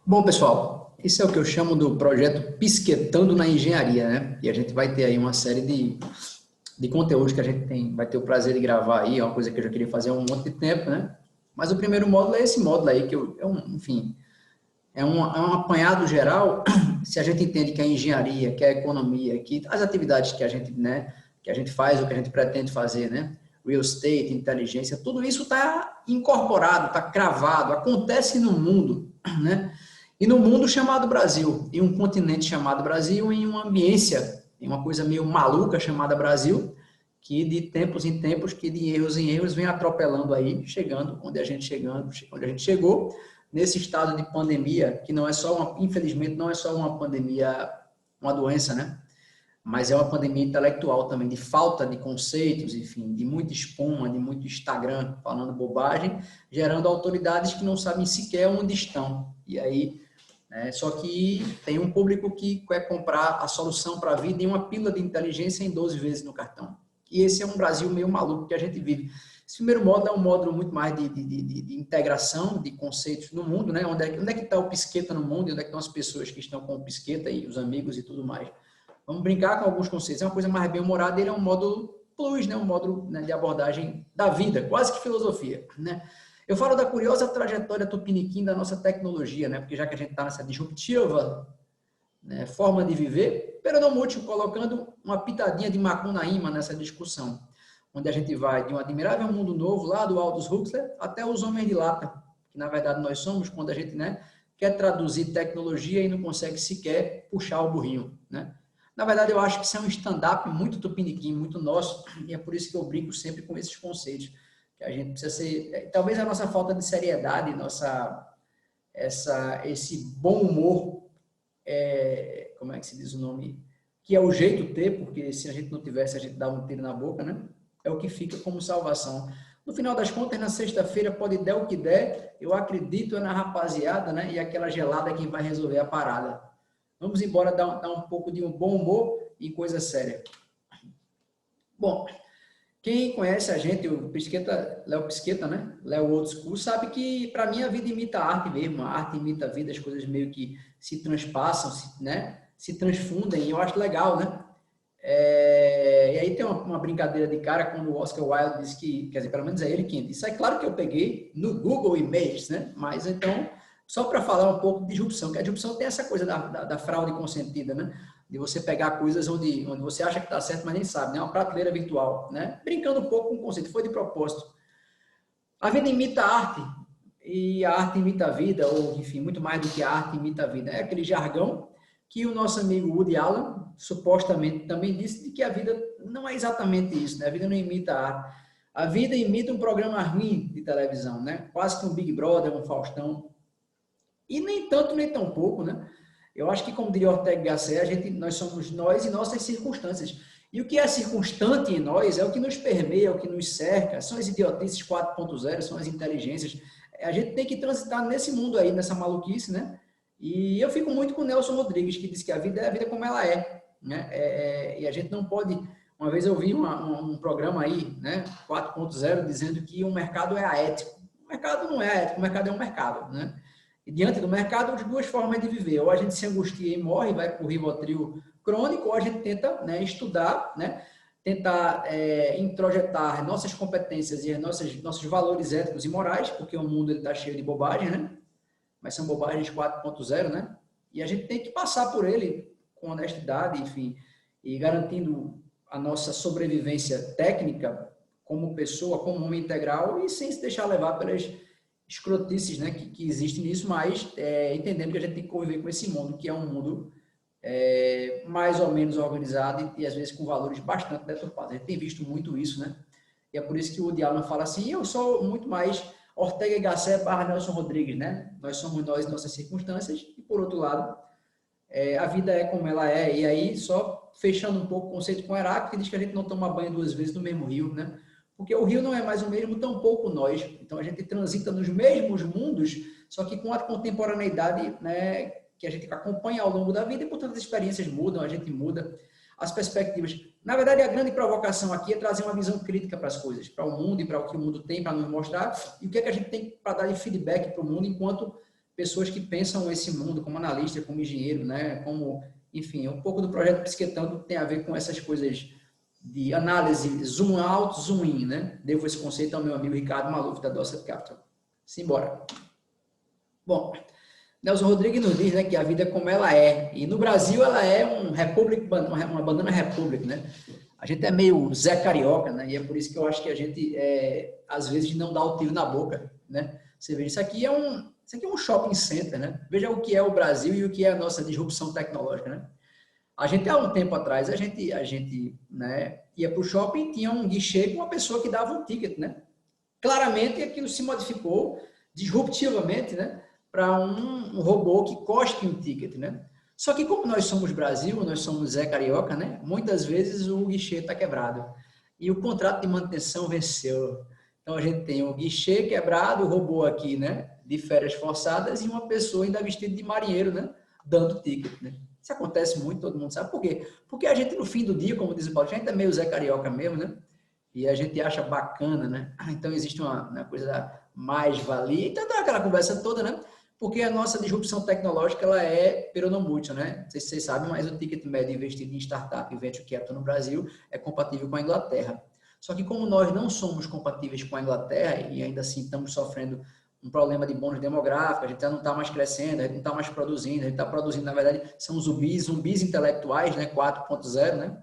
Bom, pessoal, esse é o que eu chamo do projeto Pisquetando na Engenharia, né? E a gente vai ter aí uma série de conteúdos que a gente vai ter o prazer de gravar aí, é uma coisa que eu já queria fazer há um monte de tempo, né? Mas o primeiro módulo é esse módulo aí, enfim, é um apanhado geral, se a gente entende que a engenharia, que a economia, que as atividades que a gente, né, que a gente faz, ou que a gente pretende fazer, né? Real estate, inteligência, tudo isso está incorporado, está cravado, acontece no mundo, né? E no mundo chamado Brasil, em um continente chamado Brasil, em uma ambiência, em uma coisa meio maluca chamada Brasil, que de tempos em tempos, que de erros em erros, vem atropelando aí, chegando onde a gente chegou, nesse estado de pandemia, que não é só infelizmente, não é só uma pandemia, uma doença, né? Mas é uma pandemia intelectual também, de falta de conceitos, enfim, de muita espuma, de muito Instagram falando bobagem, gerando autoridades que não sabem sequer onde estão. E aí, só que tem um público que quer comprar a solução para a vida em uma pílula de inteligência em 12 vezes no cartão. E esse é um Brasil meio maluco que a gente vive. Esse primeiro módulo é um módulo muito mais de integração de conceitos no mundo, né? Onde é que está o Pisqueta no mundo, onde é que estão as pessoas que estão com o Pisqueta e os amigos e tudo mais. Vamos brincar com alguns conceitos. É uma coisa mais bem-humorada, ele é um módulo plus, né? Um módulo, né, de abordagem da vida, quase que filosofia, né? Eu falo da curiosa trajetória tupiniquim da nossa tecnologia, né? Porque já que a gente está nessa disruptiva, né, forma de viver, peronomútil, colocando uma pitadinha de Macunaíma nessa discussão, onde a gente vai de um admirável mundo novo, lá do Aldous Huxley, até os homens de lata, que na verdade nós somos, quando a gente, né, quer traduzir tecnologia e não consegue sequer puxar o burrinho, né? Na verdade, eu acho que isso é um stand-up muito tupiniquim, muito nosso, e é por isso que eu brinco sempre com esses conceitos, que a gente precisa ser, talvez a nossa falta de seriedade, esse bom humor, como é que se diz o nome? Que é o jeito ter, porque se a gente não tivesse, a gente dava um tiro na boca, né? É o que fica como salvação. No final das contas, na sexta-feira, pode der o que der, eu acredito na rapaziada, né? E aquela gelada que vai resolver a parada. Vamos embora dar um pouco de um bom humor e coisa séria. Bom, quem conhece a gente, o Pisqueta, Léo Pisqueta, né? Léo Old School, sabe que para mim a vida imita a arte mesmo, a arte imita a vida, as coisas meio que se transpassam, né? Se transfundem, e eu acho legal, né? E aí tem uma brincadeira de cara quando o Oscar Wilde diz que, quer dizer, pelo menos é ele quem disse. É claro que eu peguei no Google Images, né? Mas então, só para falar um pouco de disrupção, que a disrupção tem essa coisa da fraude consentida, né? De você pegar coisas onde você acha que está certo, mas nem sabe, né? Uma prateleira virtual, né? Brincando um pouco com o conceito, foi de propósito. A vida imita a arte, e a arte imita a vida, ou enfim, muito mais do que a arte imita a vida. É aquele jargão que o nosso amigo Woody Allen supostamente também disse de que a vida não é exatamente isso, né? A vida não imita a arte. A vida imita um programa ruim de televisão, né? Quase que um Big Brother, um Faustão. E nem tanto, nem tão pouco, né? Eu acho que, como diria Ortega y Gasset, nós somos nós e nossas circunstâncias. E o que é circunstante em nós é o que nos permeia, é o que nos cerca, são as idiotices 4.0, são as inteligências. A gente tem que transitar nesse mundo aí, nessa maluquice, né? E eu fico muito com o Nelson Rodrigues, que diz que a vida é a vida como ela é, né? E a gente não pode... Uma vez eu vi um programa aí, né, 4.0, dizendo que o mercado é aético. O mercado não é ético, o mercado é um mercado, né? E diante do mercado, as duas formas de viver. Ou a gente se angustia e morre, vai para o Rivotril crônico, ou a gente tenta, né, estudar, né, tentar introjetar nossas competências e nossos valores éticos e morais, porque o mundo está cheio de bobagem, né? Mas são bobagens 4.0, né? E a gente tem que passar por ele com honestidade, enfim, e garantindo a nossa sobrevivência técnica como pessoa, como homem integral, e sem se deixar levar pelas escrotices, né, que existem nisso, mas entendendo que a gente tem que conviver com esse mundo, que é um mundo mais ou menos organizado e às vezes com valores bastante deturpados. A gente tem visto muito isso, né? E é por isso que o Woody Allen fala assim, eu sou muito mais Ortega y Gasset / Nelson Rodrigues, né? Nós somos nós e nossas circunstâncias, e por outro lado, a vida é como ela é. E aí, só fechando um pouco o conceito com o Heráclito, que diz que a gente não toma banho 2 vezes no mesmo rio, né? Porque o rio não é mais o mesmo, tampouco nós. Então, a gente transita nos mesmos mundos, só que com a contemporaneidade, né, que a gente acompanha ao longo da vida, e, portanto, as experiências mudam, a gente muda, as perspectivas. Na verdade, a grande provocação aqui é trazer uma visão crítica para as coisas, para o mundo e para o que o mundo tem para nos mostrar, e o que é que a gente tem para dar de feedback para o mundo enquanto pessoas que pensam esse mundo como analista, como engenheiro, né? Como, enfim, um pouco do projeto Psiquetando tem a ver com essas coisas de análise zoom out, zoom in, né? Devo esse conceito ao meu amigo Ricardo Maluf, da Dorset Capital. Simbora. Bom, Nelson Rodrigues nos diz, né, que a vida é como ela é. E no Brasil ela é uma banana republic, né? A gente é meio Zé Carioca, né? E é por isso que eu acho que a gente, às vezes, não dá o tiro na boca, né? Você vê, isso aqui é um shopping center, né? Veja o que é o Brasil e o que é a nossa disrupção tecnológica, né? A gente, há um tempo atrás, a gente né, ia para o shopping e tinha um guichê com uma pessoa que dava um ticket, né? Claramente, aquilo se modificou disruptivamente, né? Para um robô que cospe um ticket, né? Só que como nós somos Brasil, nós somos Zé Carioca, né? Muitas vezes o guichê está quebrado. E o contrato de manutenção venceu. Então a gente tem o guichê quebrado, o robô aqui, né? De férias forçadas e uma pessoa ainda vestida de marinheiro, né? Dando ticket, né? Isso acontece muito, todo mundo sabe por quê? Porque a gente, no fim do dia, como diz o Paulo, a gente é meio Zé Carioca mesmo, né? E a gente acha bacana, né? Então existe uma coisa da mais-valia. Então dá aquela conversa toda, né? Porque a nossa disrupção tecnológica ela é peronomútil, né? Não sei se vocês sabem, mas o ticket médio investido em startup e venture capital no Brasil é compatível com a Inglaterra. Só que como nós não somos compatíveis com a Inglaterra e ainda assim estamos sofrendo um problema de bônus demográfico, a gente já não está mais crescendo, a gente não está mais produzindo, a gente está produzindo, na verdade, são zumbis intelectuais, né? 4.0, né?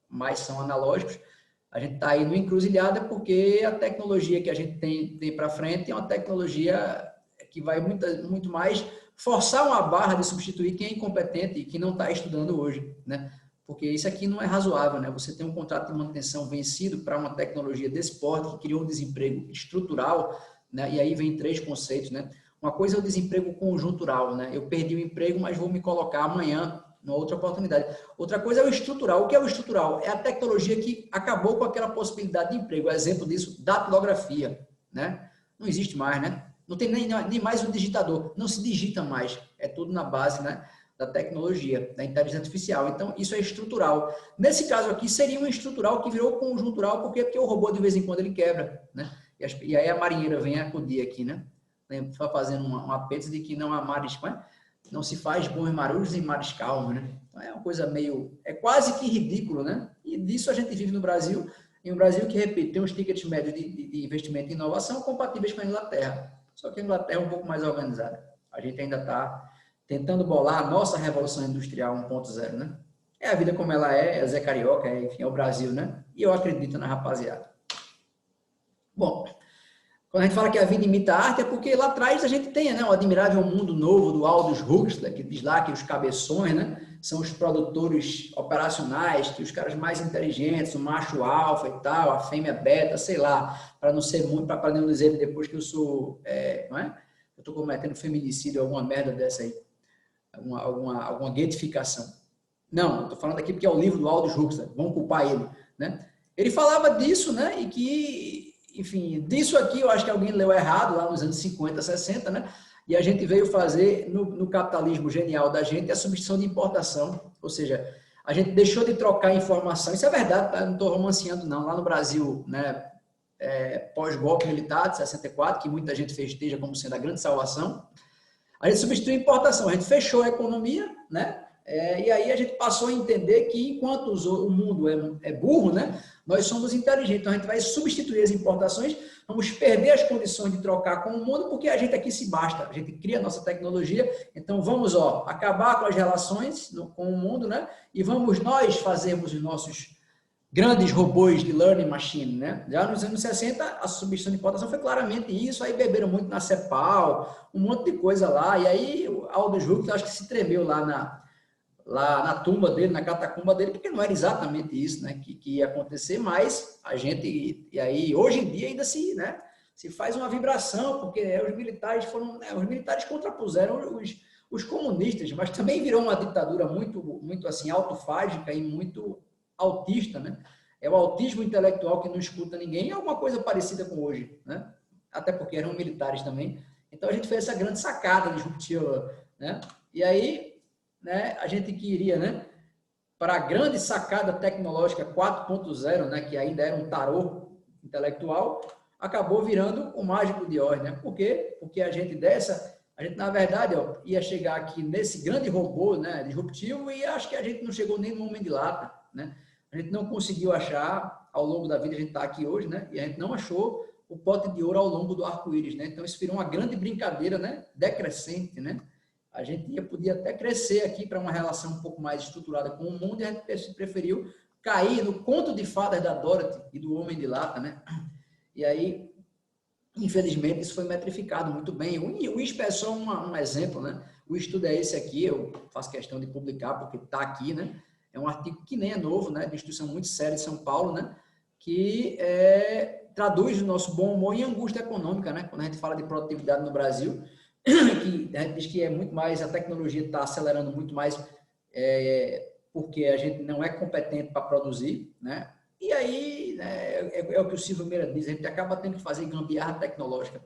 Mas são analógicos. A gente está aí no encruzilhada porque a tecnologia que a gente tem para frente é uma tecnologia que vai muito mais forçar uma barra de substituir quem é incompetente e que não está estudando hoje, né? Porque isso aqui não é razoável, né? Você tem um contrato de manutenção vencido para uma tecnologia desse porte que criou um desemprego estrutural, né? E aí vem 3 conceitos, né? Uma coisa é o desemprego conjuntural, né? Eu perdi o emprego, mas vou me colocar amanhã numa outra oportunidade. Outra coisa é o estrutural. O que é o estrutural? É a tecnologia que acabou com aquela possibilidade de emprego. Exemplo disso, datilografia, né? Não existe mais, né? Não tem nem mais um digitador. Não se digita mais. É tudo na base, né, da tecnologia, da inteligência artificial. Então, isso é estrutural. Nesse caso aqui, seria um estrutural que virou conjuntural, porque o robô, de vez em quando, ele quebra, né? E aí a marinheira vem acudir aqui, né? Fazendo um apelo de que não há mares, não se faz bons marujos em mares calmos, né? Então, é uma coisa meio... É quase que ridículo, né? E disso a gente vive no Brasil. Em um Brasil que, repito, tem uns tickets médios de investimento em inovação compatíveis com a Inglaterra. Só que a Inglaterra é um pouco mais organizada. A gente ainda está tentando bolar a nossa revolução industrial 1.0, né? É a vida como ela é Zé Carioca, enfim, é o Brasil, né? E eu acredito na rapaziada. Bom, quando a gente fala que a vida imita a arte, é porque lá atrás a gente tem, né, o admirável mundo novo do Aldous Huxley, que diz lá que os cabeções, né, são os produtores operacionais, que os caras mais inteligentes, o macho alfa e tal, a fêmea beta, sei lá, para não ser muito, para não dizer depois que eu sou, não é? Eu estou cometendo feminicídio, alguma merda dessa aí, alguma getificação. Não, estou falando aqui porque é o livro do Aldous Huxley, vamos culpar ele, né? Ele falava disso, né, e que, enfim, disso aqui eu acho que alguém leu errado lá nos anos 50, 60, né? E a gente veio fazer, no capitalismo genial da gente, a substituição de importação. Ou seja, a gente deixou de trocar informação. Isso é verdade, tá? Não estou romanceando, não. Lá no Brasil, né, pós-golpe militar de 64, que muita gente festeja como sendo a grande salvação, a gente substituiu a importação. A gente fechou a economia, né? E aí a gente passou a entender que enquanto o mundo é burro, né, nós somos inteligentes. Então a gente vai substituir as importações, vamos perder as condições de trocar com o mundo, porque a gente aqui se basta, a gente cria a nossa tecnologia. Então vamos acabar com as relações com o mundo, né, e vamos nós fazermos os nossos grandes robôs de learning machine, né? Já nos anos 60, a substituição de importação foi claramente isso, aí beberam muito na Cepal, um monte de coisa lá, e aí o Aldous Huxley acho que se tremeu lá na tumba dele, na catacumba dele, porque não era exatamente isso, né, que ia acontecer, mas a gente, e aí, hoje em dia ainda né, se faz uma vibração, porque os militares os militares contrapuseram os comunistas, mas também virou uma ditadura muito assim, autofágica e muito autista, né, é o autismo intelectual que não escuta ninguém, é alguma coisa parecida com hoje, né, até porque eram militares também, então a gente fez essa grande sacada disruptiva, né, e aí, né, a gente queria, né, para a grande sacada tecnológica 4.0, né, que ainda era um tarô intelectual, acabou virando o mágico de Oz, né? Por quê? Porque a gente A gente, na verdade, ó, ia chegar aqui nesse grande robô, né, disruptivo, e acho que a gente não chegou nem no momento de lata, né? A gente não conseguiu achar, ao longo da vida, a gente está aqui hoje, né? E a gente não achou o pote de ouro ao longo do arco-íris, né? Então, isso virou uma grande brincadeira, né? Decrescente, né? A gente podia até crescer aqui para uma relação um pouco mais estruturada com o mundo, e a gente preferiu cair no conto de fadas da Dorothy e do Homem de Lata, né? E aí, infelizmente, isso foi metrificado muito bem. O ISPE é só um exemplo, né? O estudo é esse aqui, eu faço questão de publicar porque está aqui, né? É um artigo que nem é novo, né? De instituição muito séria de São Paulo, né? Que traduz o nosso bom humor em angústia econômica, né? Quando a gente fala de produtividade no Brasil, que a gente diz que é muito mais, a tecnologia está acelerando muito mais porque a gente não é competente para produzir, né? E aí, né, é o que o Silvio Meira diz, a gente acaba tendo que fazer gambiarra tecnológica,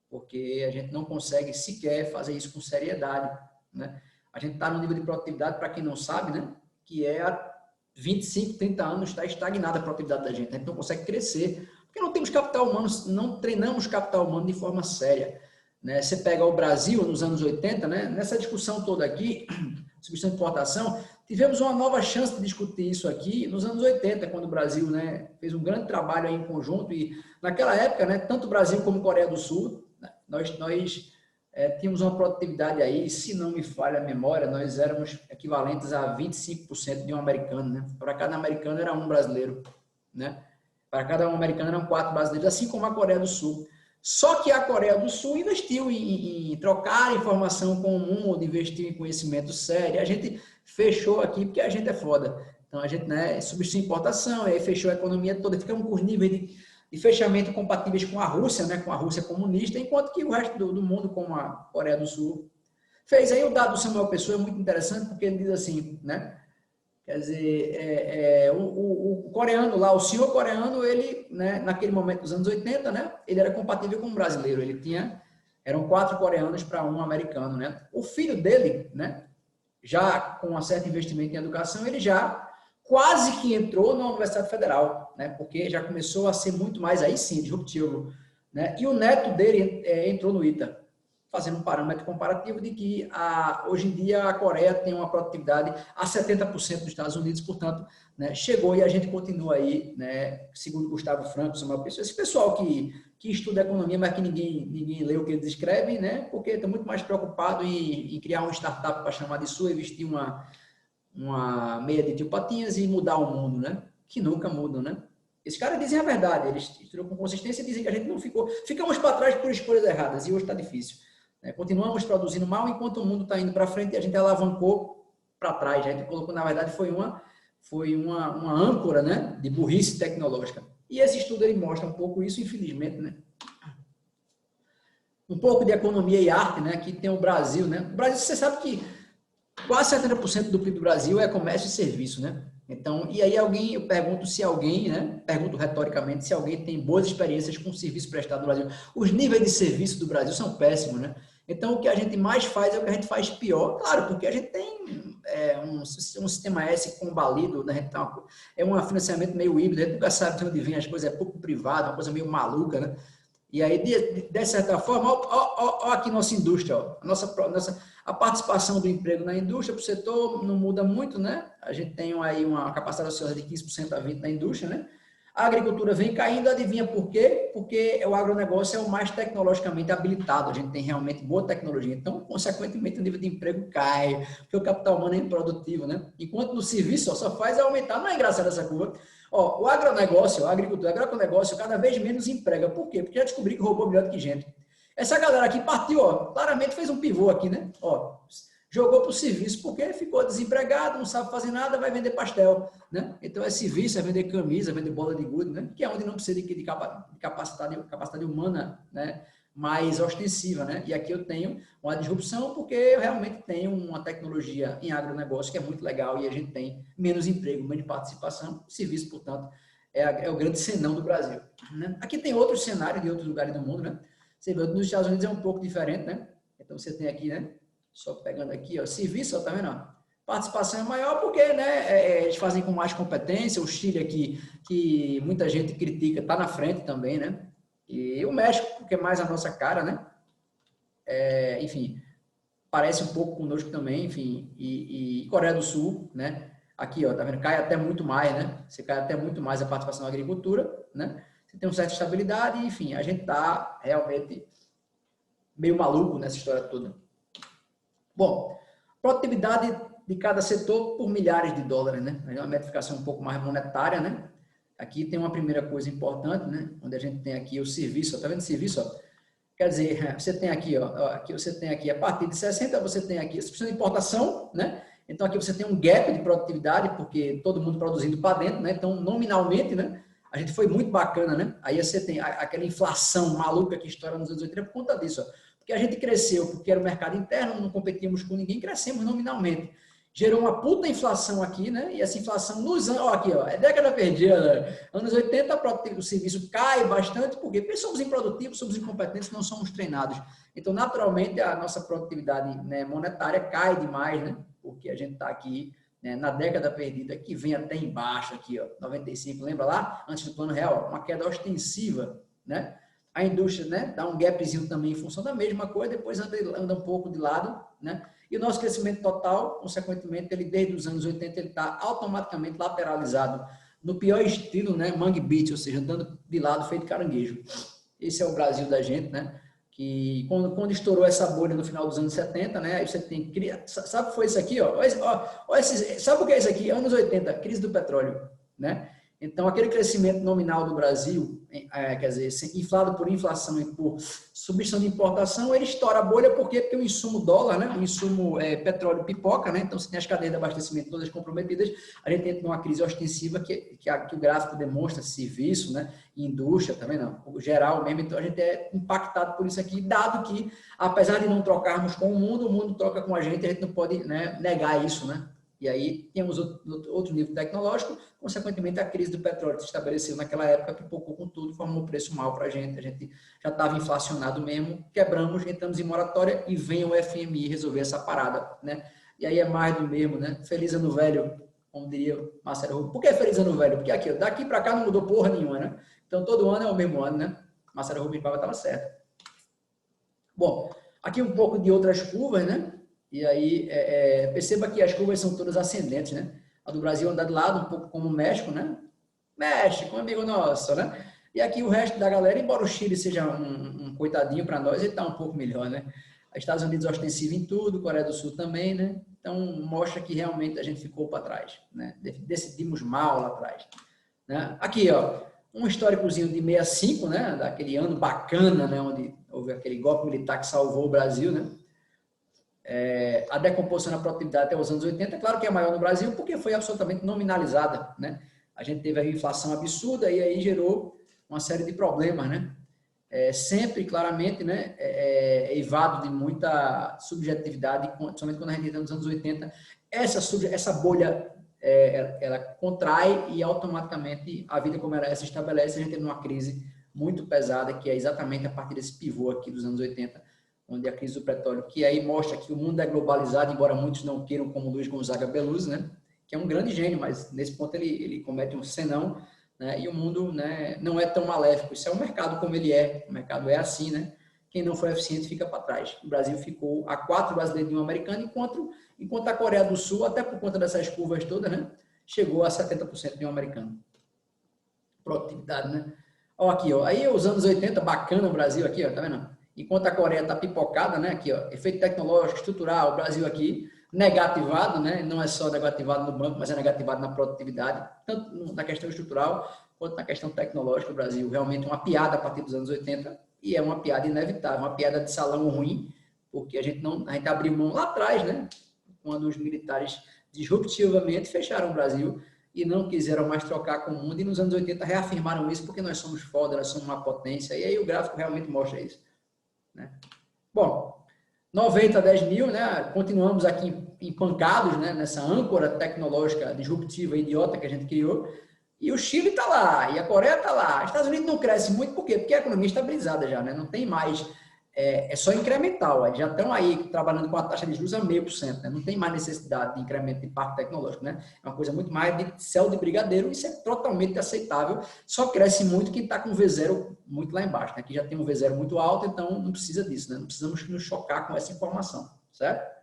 porque a gente não consegue sequer fazer isso com seriedade, né? A gente está no nível de produtividade, para quem não sabe, né, que há 25, 30 anos está estagnada a produtividade da gente, a gente não consegue crescer, porque não temos capital humano, não treinamos capital humano de forma séria, né? Você pega o Brasil nos anos 80, né, nessa discussão toda aqui, substituição de importação, tivemos uma nova chance de discutir isso aqui nos anos 80, quando o Brasil, né, fez um grande trabalho aí em conjunto, e naquela época, né, tanto o Brasil como a Coreia do Sul, nós tínhamos uma produtividade aí, se não me falha a memória, nós éramos equivalentes a 25% de um americano, né? Para cada americano era um brasileiro, né? Para cada um americano eram 4 brasileiros, assim como a Coreia do Sul. Só que a Coreia do Sul investiu em trocar informação com o mundo, investiu em conhecimento sério. A gente fechou aqui porque a gente é foda. Então a gente, né, substituiu importação, aí fechou a economia toda, ficamos com níveis de fechamento compatíveis com a Rússia, né, com a Rússia comunista, enquanto que o resto do mundo, como a Coreia do Sul, fez. Aí o dado do Samuel Pessoa é muito interessante, porque ele diz assim, né? Quer dizer, o coreano lá, o senhor coreano, ele, né, naquele momento dos anos 80, né, ele era compatível com o brasileiro, eram 4 coreanos para um americano, né? O filho dele, né, já com um certo investimento em educação, ele já quase que entrou na Universidade Federal, né, porque já começou a ser muito mais, aí sim, disruptivo, né? E o neto dele entrou no ITA, fazendo um parâmetro comparativo de que hoje em dia a Coreia tem uma produtividade a 70% dos Estados Unidos, portanto, né, chegou, e a gente continua aí, né, segundo Gustavo Franco, esse pessoal que estuda economia, mas que ninguém lê o que eles escrevem, né, porque está muito mais preocupado em criar uma startup para chamar de sua e vestir uma meia de tio Patinhas e mudar o mundo, né, que nunca mudam, né. Esses caras dizem a verdade, eles estudam com consistência e dizem que a gente não ficamos para trás por escolhas erradas, e hoje está difícil. Continuamos produzindo mal enquanto o mundo está indo para frente e a gente alavancou para trás. A gente colocou, na verdade, foi uma âncora, né, de burrice tecnológica. E esse estudo ele mostra um pouco isso, infelizmente, né? Um pouco de economia e arte, né? Aqui tem o Brasil, né? O Brasil, você sabe que quase 70% do PIB do Brasil é comércio e serviço, né? Então, e aí eu pergunto se alguém, né? Pergunto retoricamente se alguém tem boas experiências com serviço prestado no Brasil. Os níveis de serviço do Brasil são péssimos, né? Então, o que a gente mais faz é o que a gente faz pior, claro, porque a gente tem um sistema S combalido, né? A gente tem um financiamento meio híbrido, a gente nunca sabe de onde vem as coisas, é pouco privado, uma coisa meio maluca, né? E aí, de certa forma, ó aqui nossa indústria, ó, a participação do emprego na indústria, para o setor, não muda muito, né? A gente tem aí uma capacidade ociosa de 15% a 20% na indústria, né? A agricultura vem caindo, adivinha por quê? Porque o agronegócio é o mais tecnologicamente habilitado, a gente tem realmente boa tecnologia, então, consequentemente, o nível de emprego cai, porque o capital humano é improdutivo, né? Enquanto no serviço só faz aumentar, não é engraçado essa curva. Ó, o agronegócio, a agricultura, o agronegócio cada vez menos emprega, por quê? Porque já descobri que roubou melhor do que gente. Essa galera aqui partiu, ó, claramente fez um pivô aqui, né? Ó, jogou para o serviço porque ficou desempregado, não sabe fazer nada, vai vender pastel, né? Então é serviço, é vender camisa, é vender bola de gude, né? Que é onde não precisa de capacidade humana, né? Mais ostensiva, né? E aqui eu tenho uma disrupção porque eu realmente tenho uma tecnologia em agronegócio que é muito legal e a gente tem menos emprego, menos participação, serviço, portanto, é o grande senão do Brasil, né? Aqui tem outros cenários de outros lugares do mundo, né? Você vê, nos Estados Unidos é um pouco diferente, né? Então você tem aqui, né? Só pegando aqui, ó, serviço, ó, tá vendo? Participação é maior porque, né, eles fazem com mais competência. O Chile aqui, que muita gente critica, tá na frente também, né? E o México, porque é mais a nossa cara, né? enfim, parece um pouco conosco também, enfim, e Coreia do Sul, né? Aqui, ó, tá vendo? Cai até muito mais, né? Você cai até muito mais a participação na agricultura, né? Você tem uma certa estabilidade, enfim, a gente tá realmente meio maluco nessa história toda. Bom, produtividade de cada setor por milhares de dólares, né? É uma metrificação um pouco mais monetária, né? Aqui tem uma primeira coisa importante, né? Onde a gente tem aqui o serviço, ó, tá vendo o serviço, ó? Quer dizer, você tem aqui, ó, aqui você tem aqui, a partir de 60, você tem aqui a substituição de importação, né? Então, aqui você tem um gap de produtividade, porque todo mundo produzindo para dentro, né? Então, nominalmente, né? A gente foi muito bacana, né? Aí você tem aquela inflação maluca que estoura nos anos 80 por conta disso, ó. Porque a gente cresceu, porque era o mercado interno, não competíamos com ninguém, crescemos nominalmente. Gerou uma puta inflação aqui, né? E essa inflação nos anos, ó, aqui, ó, é década perdida, né? Anos 80, o serviço cai bastante, porque somos improdutivos, somos incompetentes, não somos treinados. Então, naturalmente, a nossa produtividade, né, monetária cai demais, né? Porque a gente está aqui, né, na década perdida, que vem até embaixo aqui, ó, 95, lembra lá? Antes do plano real, uma queda ostensiva, né? A indústria, né, dá um gapzinho também em função da mesma coisa, depois anda um pouco de lado, né? E o nosso crescimento total, consequentemente, ele desde os anos 80, ele está automaticamente lateralizado no pior estilo, né, Mangue Beach, ou seja, andando de lado feito caranguejo. Esse é o Brasil da gente, né? Que quando estourou essa bolha no final dos anos 70, né? Aí você tem, sabe o que foi isso aqui, ó? Sabe o que é isso aqui? Anos 80, crise do petróleo, né? Então, aquele crescimento nominal do Brasil, quer dizer, inflado por inflação e por substituição de importação, ele estoura a bolha porque o insumo dólar, né? O insumo petróleo pipoca, né? Então, você tem as cadeias de abastecimento todas comprometidas, a gente entra numa crise ostensiva que o gráfico demonstra, serviço, né? Indústria também não, o geral mesmo. Então, a gente é impactado por isso aqui, dado que, apesar de não trocarmos com o mundo troca com a gente não pode, né, negar isso, né? E aí temos outro nível tecnológico, consequentemente a crise do petróleo se estabeleceu naquela época, pipocou com tudo, formou um preço mal para a gente já estava inflacionado mesmo, quebramos, entramos em moratória e vem o FMI resolver essa parada, né? E aí é mais do mesmo, né? Feliz ano velho, como diria Marcelo Rubens. Por que feliz ano velho? Porque aqui, daqui para cá não mudou porra nenhuma, né? Então todo ano é o mesmo ano, né? Marcelo Rubens estava certo. Bom, aqui um pouco de outras curvas, né? E aí, perceba que as curvas são todas ascendentes, né? A do Brasil anda de lado, um pouco como o México, né? México, um amigo nosso, né? E aqui o resto da galera, embora o Chile seja um coitadinho para nós, ele está um pouco melhor, né? Os Estados Unidos ostensivo em tudo, Coreia do Sul também, né? Então, mostra que realmente a gente ficou para trás, né? Decidimos mal lá atrás, né? Aqui, ó, um históricozinho de 65, né? Daquele ano bacana, né? Onde houve aquele golpe militar que salvou o Brasil, né? A decomposição da produtividade até os anos 80, claro que é maior no Brasil, porque foi absolutamente nominalizada, né? A gente teve a inflação absurda e aí gerou uma série de problemas, né? Sempre, claramente, né, eivado de muita subjetividade, principalmente quando a gente entra nos anos 80, essa bolha, ela contrai e automaticamente a vida como ela se estabelece, a gente entra numa crise muito pesada, que é exatamente a partir desse pivô aqui dos anos 80, onde a crise do petróleo, que aí mostra que o mundo é globalizado, embora muitos não queiram, como Luiz Gonzaga Beluso, né, que é um grande gênio, mas nesse ponto ele comete um senão, né, e o mundo, né, não é tão maléfico. Isso é um mercado como ele é, o mercado é assim, né? Quem não for eficiente fica para trás. O Brasil ficou a 4 brasileiros de um americano, enquanto a Coreia do Sul, até por conta dessas curvas todas, né, chegou a 70% de um americano. Produtividade, né? Ó, aqui, ó. Aí os anos 80, bacana o Brasil aqui, ó, tá vendo? Enquanto a Coreia está pipocada, né? Aqui, ó, efeito tecnológico, estrutural, o Brasil aqui negativado, né? Não é só negativado no banco, mas é negativado na produtividade, tanto na questão estrutural quanto na questão tecnológica. O Brasil realmente é uma piada a partir dos anos 80 e é uma piada inevitável, uma piada de salão ruim, porque a gente abriu mão lá atrás, né? Quando os militares disruptivamente fecharam o Brasil e não quiseram mais trocar com o mundo, e nos anos 80 reafirmaram isso porque nós somos foda, nós somos uma potência, e aí o gráfico realmente mostra isso, né? Bom, 90 a 10 mil, né? Continuamos aqui empancados, né? Nessa âncora tecnológica disruptiva idiota que a gente criou, e o Chile está lá, e a Coreia está lá. Os Estados Unidos não cresce muito, por quê? Porque a economia é estabilizada já, né? Não tem mais é só incremental. Eles já estão aí trabalhando com a taxa de juros a 0,5%, né? Não tem mais necessidade de incremento de parque tecnológico, né? É uma coisa muito mais de céu de brigadeiro, isso é totalmente aceitável, só cresce muito quem está com V0 muito lá embaixo, né? Aqui já tem um V0 muito alto, então não precisa disso, né? Não precisamos nos chocar com essa informação, certo?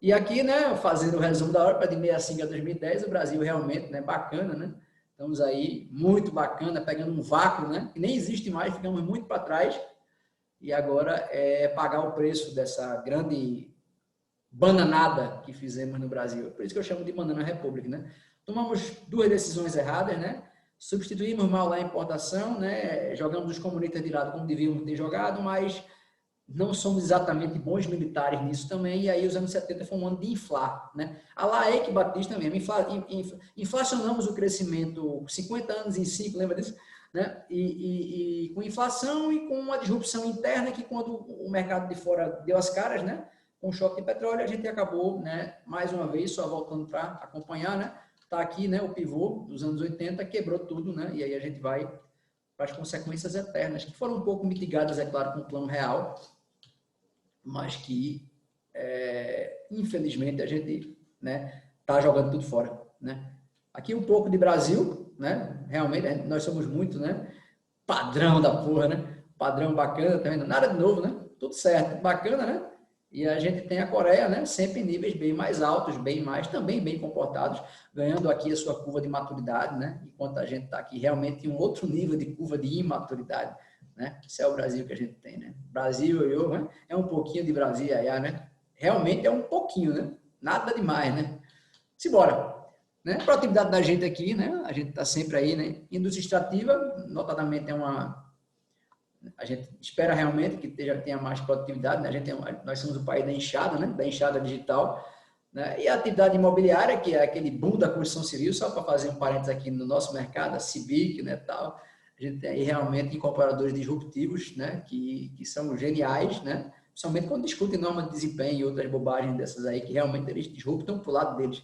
E aqui, né, fazendo o resumo da hora, de 65 a 2010, o Brasil realmente, né, bacana, né? Estamos aí muito bacana, pegando um vácuo, né? Que nem existe mais, ficamos muito para trás. E agora é pagar o preço dessa grande bananada que fizemos no Brasil. Por isso que eu chamo de banana república, né? Tomamos duas decisões erradas, né? Substituímos mal lá a importação, né? Jogamos os comunistas de lado como devíamos ter jogado, mas não somos exatamente bons militares nisso também, e aí os anos 70 foi um ano de inflar, né? A lá Eike Batista mesmo, inflacionamos o crescimento 50 anos em 5, lembra disso? Né? E com inflação e com uma disrupção interna que quando o mercado de fora deu as caras, né? Com o choque de petróleo, a gente acabou, né? Mais uma vez, só voltando para acompanhar, né? Tá aqui, né? O pivô dos anos 80 quebrou tudo, né? E aí a gente vai para as consequências eternas, que foram um pouco mitigadas, é claro, com o plano real, mas que, infelizmente, a gente, né, tá jogando tudo fora, né? Aqui um pouco de Brasil, né? Realmente, nós somos muito, né? Padrão da porra, né? Padrão bacana, tá vendo? Nada de novo, né? Tudo certo, bacana, né? E a gente tem a Coreia, né? Sempre em níveis bem mais altos, bem mais, também bem comportados, ganhando aqui a sua curva de maturidade, né? Enquanto a gente está aqui realmente em um outro nível de curva de imaturidade, né? Esse é o Brasil que a gente tem, né? Brasil, né? É um pouquinho de Brasil aí, né? Realmente é um pouquinho, né? Nada demais, né? Simbora. Né? A produtividade da gente aqui, né? A gente está sempre aí, né? Indústria extrativa, notadamente a gente espera realmente que tenha mais produtividade, né? Nós somos o país da enxada, né? Da enxada digital, né? E a atividade imobiliária, que é aquele boom da construção civil, só para fazer um parênteses aqui no nosso mercado, a Cibic, né? Tal, a gente tem aí realmente incorporadores disruptivos, né? Que são geniais, né? Principalmente quando discutem norma de desempenho e outras bobagens dessas aí, que realmente eles disruptam para o lado deles.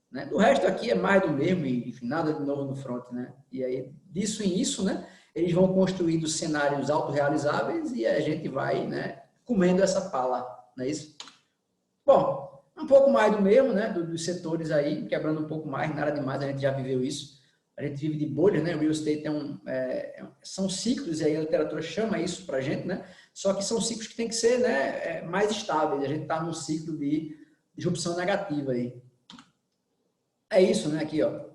Né? Do resto aqui é mais do mesmo e enfim, nada de novo no front, né? E aí, disso em isso, né? Eles vão construindo cenários autorrealizáveis e a gente vai, né, comendo essa pala, não é isso? Bom, um pouco mais do mesmo, né, dos setores aí, quebrando um pouco mais, nada demais, a gente já viveu isso. A gente vive de bolhas, né? O real estate são ciclos, e aí a literatura chama isso pra gente, né? Só que são ciclos que tem que ser, né, mais estáveis. A gente está num ciclo de disrupção negativa aí. É isso, né? Aqui, ó.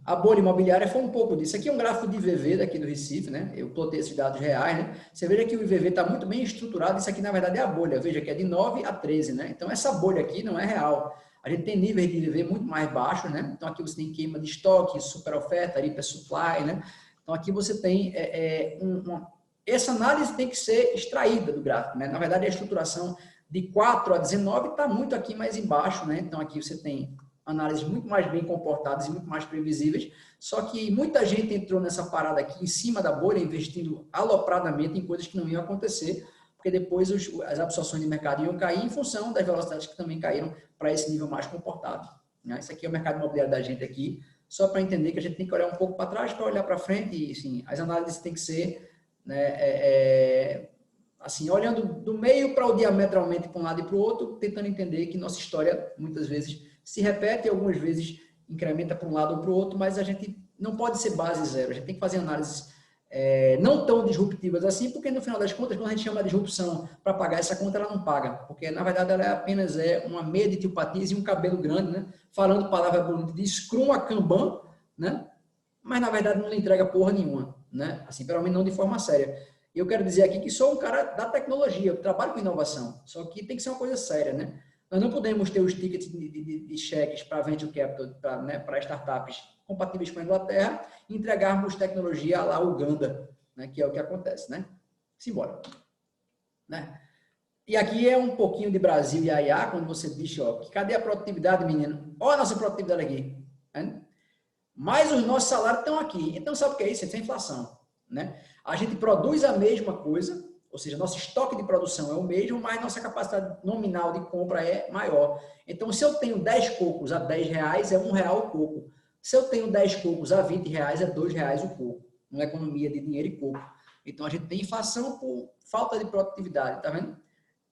A bolha imobiliária foi um pouco disso. Aqui é um gráfico de IVV daqui do Recife, né? Eu plotei esses dados reais, né? Você veja que o IVV está muito bem estruturado. Isso aqui, na verdade, é a bolha. Veja que é de 9 a 13, né? Então, essa bolha aqui não é real. A gente tem níveis de IVV muito mais baixos, né? Então, aqui você tem queima de estoque, super oferta, hyper supply, né? Então, aqui você tem essa análise tem que ser extraída do gráfico, né? Na verdade, a estruturação de 4 a 19 está muito aqui mais embaixo, né? Então, aqui você tem análises muito mais bem comportadas e muito mais previsíveis, só que muita gente entrou nessa parada aqui em cima da bolha, investindo alopradamente em coisas que não iam acontecer, porque depois as absorções de mercado iam cair em função das velocidades que também caíram para esse nível mais comportado. Né? Isso aqui é o mercado imobiliário da gente aqui, só para entender que a gente tem que olhar um pouco para trás para olhar para frente e, assim, as análises têm que ser, né, assim, olhando do meio para o diametralmente para um lado e para o outro, tentando entender que nossa história, muitas vezes, se repete e algumas vezes incrementa para um lado ou para o outro, mas a gente não pode ser base zero. A gente tem que fazer análises não tão disruptivas assim, porque no final das contas, quando a gente chama de disrupção para pagar essa conta, ela não paga. Porque, na verdade, ela apenas uma meia de tio Patinhas e um cabelo grande, né? Falando palavra bonita de Scrum a Kanban, né? Mas, na verdade, não lhe entrega porra nenhuma, né? Assim, pelo menos não de forma séria. E eu quero dizer aqui que sou um cara da tecnologia, eu trabalho com inovação, só que tem que ser uma coisa séria, né? Nós não podemos ter os tickets de cheques para venture capital, para startups compatíveis com a Inglaterra e entregarmos tecnologia lá Uganda, né, que é o que acontece, né? Simbora. Né? E aqui é um pouquinho de Brasil e IA, quando você diz, ó, cadê a produtividade, menino? Olha a nossa produtividade aqui. Né? Mas os nossos salários estão aqui. Então, sabe o que é isso? Isso é inflação. Né? A gente produz a mesma coisa, ou seja, nosso estoque de produção é o mesmo, mas nossa capacidade nominal de compra é maior. Então, se eu tenho 10 cocos a 10 reais, é R$1 o coco. Se eu tenho 10 cocos a 20 reais, é R$2 o coco. Uma economia de dinheiro e coco. Então, a gente tem inflação por falta de produtividade, tá vendo?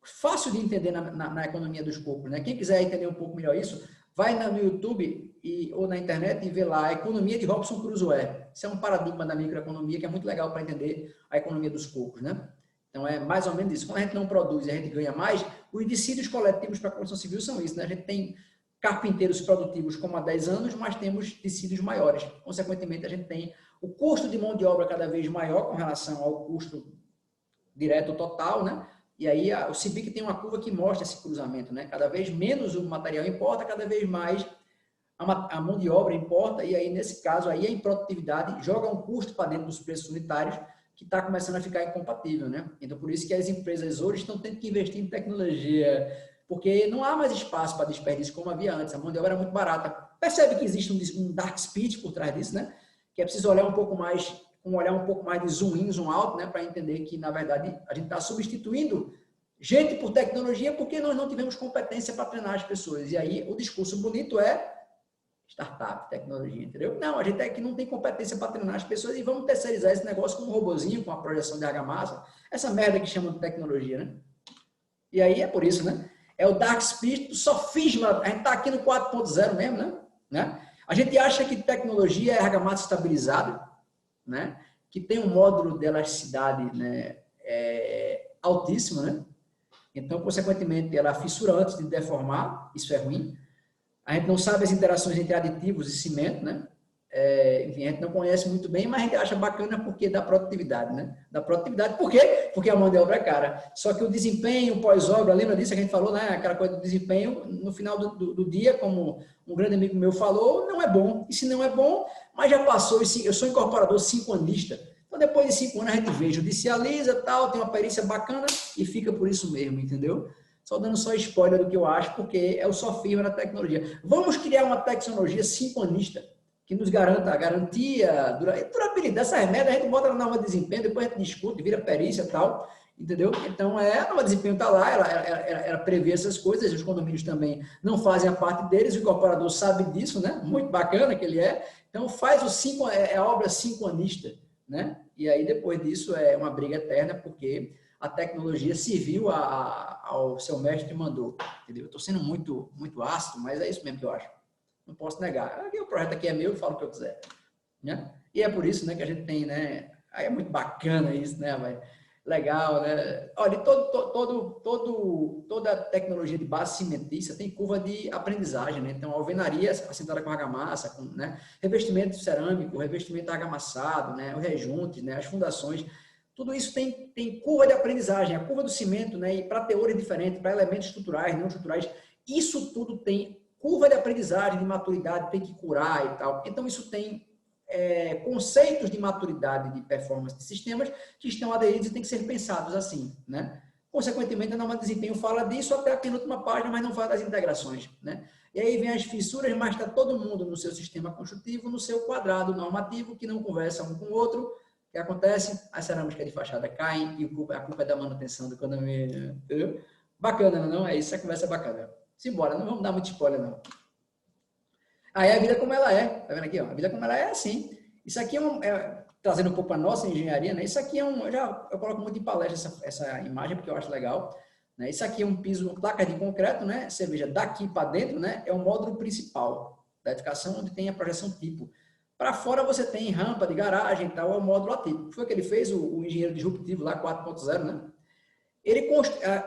Fácil de entender na economia dos corpos, né? Quem quiser entender um pouco melhor isso, vai no YouTube ou na internet e vê lá a economia de Robson Crusoe. Isso é um paradigma da microeconomia que é muito legal para entender a economia dos corpos, né? Então, é mais ou menos isso. Quando a gente não produz e a gente ganha mais, os dissídios coletivos para a construção civil são isso, né? A gente tem carpinteiros produtivos como há 10 anos, mas temos dissídios maiores. Consequentemente, a gente tem o custo de mão de obra cada vez maior com relação ao custo direto total, né? E aí o CBIC tem uma curva que mostra esse cruzamento, né? Cada vez menos o material importa, cada vez mais a mão de obra importa, e aí nesse caso aí a improdutividade joga um custo para dentro dos preços unitários que está começando a ficar incompatível, né? Então por isso que as empresas hoje estão tendo que investir em tecnologia, porque não há mais espaço para desperdício como havia antes, a mão de obra era muito barata. Percebe que existe um dark speed por trás disso, né? Que é preciso olhar um pouco mais, de zoom in, zoom out, né? Para entender que, na verdade, a gente está substituindo gente por tecnologia porque nós não tivemos competência para treinar as pessoas. E aí o discurso bonito é startup, tecnologia, entendeu? Não, a gente é que não tem competência para treinar as pessoas e vamos terceirizar esse negócio com um robozinho, com a projeção de argamassa, essa merda que chamam de tecnologia, né? E aí é por isso, né? É o dark speed do sofisma. A gente está aqui no 4.0 mesmo, né? A gente acha que tecnologia é argamassa estabilizada, né? Que tem um módulo de elasticidade, né? Altíssimo, né? Então, consequentemente, ela fissura antes de deformar, isso é ruim. A gente não sabe as interações entre aditivos e cimento, né? Enfim, a gente não conhece muito bem, mas a gente acha bacana porque dá produtividade, né? Dá produtividade, por quê? Porque a mão de obra é cara. Só que o desempenho pós-obra, lembra disso que a gente falou, né? Aquela coisa do desempenho, no final do dia, como um grande amigo meu falou, não é bom. E se não é bom, mas já passou, eu sou incorporador 5-anista. Então, depois de 5 anos, a gente vê, judicializa, tal, tem uma perícia bacana e fica por isso mesmo, entendeu? Só dando só spoiler do que eu acho, porque é o sofisma da tecnologia. Vamos criar uma tecnologia 5-anista, que nos garanta a garantia, durabilidade. Essa merda a gente bota na norma de desempenho, depois a gente discute, vira perícia e tal, entendeu? Então, a norma de desempenho está lá, ela prevê essas coisas, os condomínios também não fazem a parte deles, o incorporador sabe disso, né? Muito bacana que ele é. Então, faz a obra 5-anista, né? E aí, depois disso, é uma briga eterna, porque a tecnologia serviu ao seu mestre que mandou, entendeu? Eu estou sendo muito, muito ácido, mas é isso mesmo que eu acho. Não posso negar. O projeto aqui é meu, eu falo o que eu quiser, né? E é por isso, né, que a gente tem, né? Aí é muito bacana isso, né, véio? Legal, né? Olha, toda tecnologia de base cimentícia tem curva de aprendizagem, né? Então, a alvenaria assentada com argamassa, com, né, revestimento cerâmico, revestimento argamassado, né, os rejuntes, né, as fundações, tudo isso tem curva de aprendizagem. A curva do cimento, né, e para teores diferentes, para elementos estruturais, não estruturais, isso tudo tem curva de aprendizagem, de maturidade, tem que curar e tal. Então, isso tem conceitos de maturidade de performance de sistemas que estão aderidos e têm que ser pensados assim, né? Consequentemente, a norma de desempenho fala disso até a penúltima página, mas não fala das integrações, né? E aí vem as fissuras, mas está todo mundo no seu sistema construtivo, no seu quadrado normativo, que não conversa um com o outro. O que acontece? As cerâmicas de fachada caem e a culpa é da manutenção do condomínio, entendeu? Bacana, não? É isso, a conversa é bacana. Simbora, não vamos dar muito spoiler, não. Aí a vida como ela é, tá vendo aqui? Ó? A vida como ela é assim. Isso aqui trazendo um pouco para a nossa engenharia, né? Isso aqui eu coloco muito em palestra essa imagem, porque eu acho legal. Né? Isso aqui é um piso, placa de concreto, né? Você veja, daqui para dentro, né? É o módulo principal da edificação, onde tem a projeção tipo. Para fora você tem rampa de garagem e tal, é o módulo atípico. Foi o que ele fez, o engenheiro disruptivo lá, 4.0, né?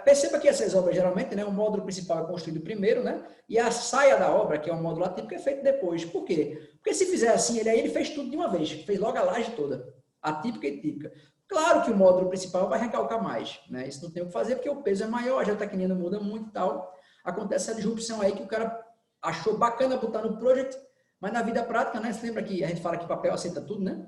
Perceba que essas obras, geralmente, né, o módulo principal é construído primeiro, né, e a saia da obra, que é o módulo atípico, é feito depois. Por quê? Porque se fizer assim, ele fez tudo de uma vez, fez logo a laje toda, atípica e típica. Claro que o módulo principal vai recalcar mais, né, isso não tem o que fazer, porque o peso é maior, a geotecnia não muda muito e tal. Acontece essa disrupção aí que o cara achou bacana botar no project, mas na vida prática, né, você lembra que a gente fala que papel aceita tudo, né?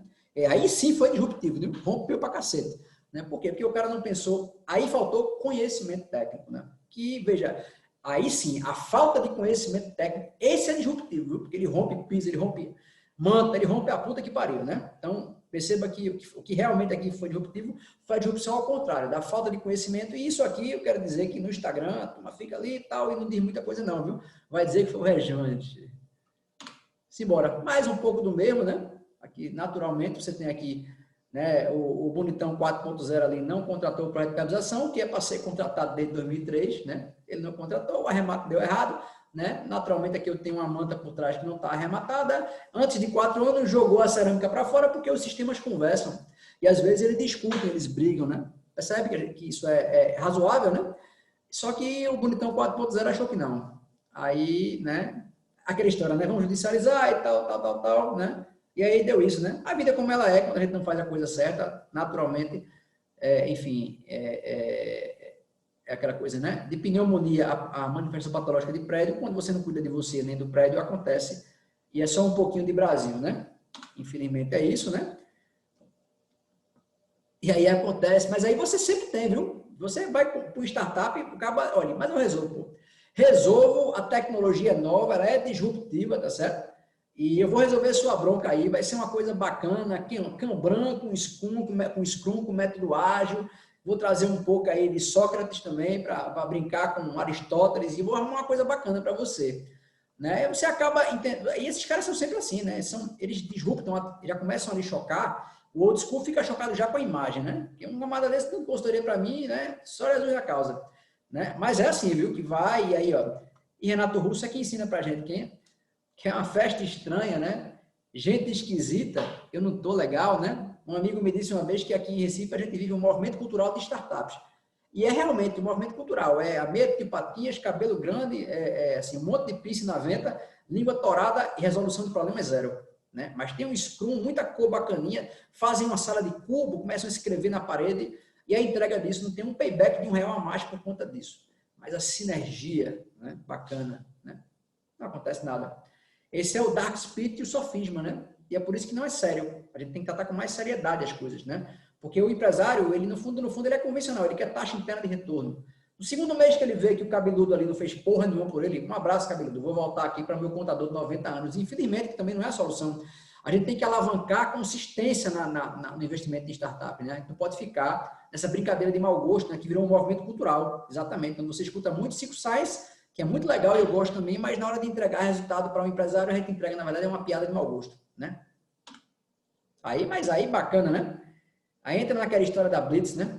Aí sim foi disruptivo, né? Rompeu pra cacete. Né? Por quê? Porque o cara não pensou, aí faltou conhecimento técnico, né? Que, veja, aí sim, a falta de conhecimento técnico, esse é disruptivo, viu? Porque ele rompe piso, ele rompe manta, ele rompe a puta que pariu, né? Então, perceba que o que realmente aqui foi disruptivo foi a disrupção ao contrário, da falta de conhecimento, e isso aqui eu quero dizer que no Instagram, a turma fica ali e tal, e não diz muita coisa não, viu? Vai dizer que foi o Rejante. Simbora. Mais um pouco do mesmo, né? Aqui, naturalmente, você tem aqui né? O Bonitão 4.0 ali não contratou o projeto de viabilização, que é para ser contratado desde 2003, né? Ele não contratou, o arremate deu errado, né? Naturalmente aqui eu tenho uma manta por trás que não está arrematada. Antes de 4 anos jogou a cerâmica para fora porque os sistemas conversam. E às vezes eles discutem, eles brigam, né? Percebe que isso é razoável, né? Só que o Bonitão 4.0 achou que não. Aí, né? Aquela história, né? Vamos judicializar e tal, né? E aí deu isso, né? A vida como ela é, quando a gente não faz a coisa certa, naturalmente, enfim, é aquela coisa, né? De pneumonia, a manifestação patológica de prédio, quando você não cuida de você nem do prédio, acontece. E é só um pouquinho de Brasil, né? Infelizmente é isso, né? E aí acontece, mas aí você sempre tem, viu? Você vai para o startup e acaba, olha, mas eu resolvo, pô. Resolvo, a tecnologia nova, ela é disruptiva, tá certo? E eu vou resolver sua bronca aí, vai ser uma coisa bacana, Kanban com Scrum, com método ágil, vou trazer um pouco aí de Sócrates também, para brincar com Aristóteles, e vou arrumar uma coisa bacana para você. Né? Você acaba entendendo, e esses caras são sempre assim, né? Eles disruptam, já começam a lhe chocar, o old school fica chocado já com a imagem, né? Que uma camada desse não postaria para mim, né? Só Jesus da causa. Né? Mas é assim, viu? Que vai, e aí, ó. E Renato Russo é que ensina pra gente que é uma festa estranha, né? Gente esquisita, eu não tô legal, né? Um amigo me disse uma vez que aqui em Recife a gente vive um movimento cultural de startups. E é realmente um movimento cultural. É a medo de patinhas, cabelo grande, assim, um monte de piercing na venta, língua torada e resolução de problemas zero. Né? Mas tem um Scrum, muita cor bacaninha, fazem uma sala de cubo, começam a escrever na parede, e a entrega disso não tem um payback de R$1 a mais por conta disso. Mas a sinergia, né? Bacana, né? Não acontece nada. Esse é o dark spirit e o sofisma, né? E é por isso que não é sério. A gente tem que tratar com mais seriedade as coisas, né? Porque o empresário, ele no fundo, ele é convencional, ele quer taxa interna de retorno. No segundo mês que ele vê que o cabeludo ali não fez porra nenhuma por ele, um abraço, cabeludo, vou voltar aqui para meu contador de 90 anos. Infelizmente, que também não é a solução. A gente tem que alavancar a consistência no investimento em startup, né? A gente não pode ficar nessa brincadeira de mau gosto, né? Que virou um movimento cultural. Exatamente. Quando você escuta muito Cinco Sais, que é muito legal e eu gosto também, mas na hora de entregar resultado para um empresário, a gente entrega, na verdade, é uma piada de mau gosto, né? Mas aí bacana, né? Aí entra naquela história da Blitz, né?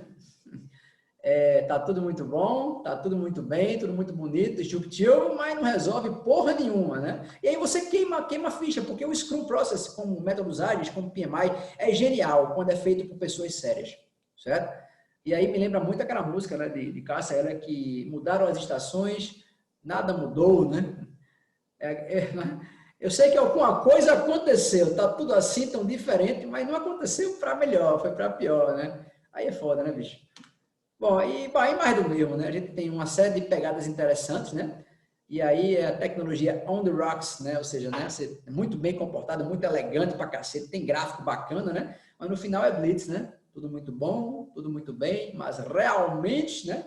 Tá tudo muito bom, tá tudo muito bem, tudo muito bonito, disruptivo, mas não resolve porra nenhuma, né? E aí você queima a ficha, porque o Scrum Process, como métodos ágeis, como PMI, é genial quando é feito por pessoas sérias, certo? E aí me lembra muito aquela música, né, de Cássia Eller, que mudaram as estações, nada mudou, né? Eu sei que alguma coisa aconteceu, tá tudo assim, tão diferente, mas não aconteceu para melhor, foi para pior, né? Aí é foda, né, bicho? Bom, e mais do mesmo, né? A gente tem uma série de pegadas interessantes, né? E aí a tecnologia on the rocks, né? Ou seja, né? Você é muito bem comportado, muito elegante pra cacete, tem gráfico bacana, né? Mas no final é blitz, né? Tudo muito bom, tudo muito bem, mas realmente, né?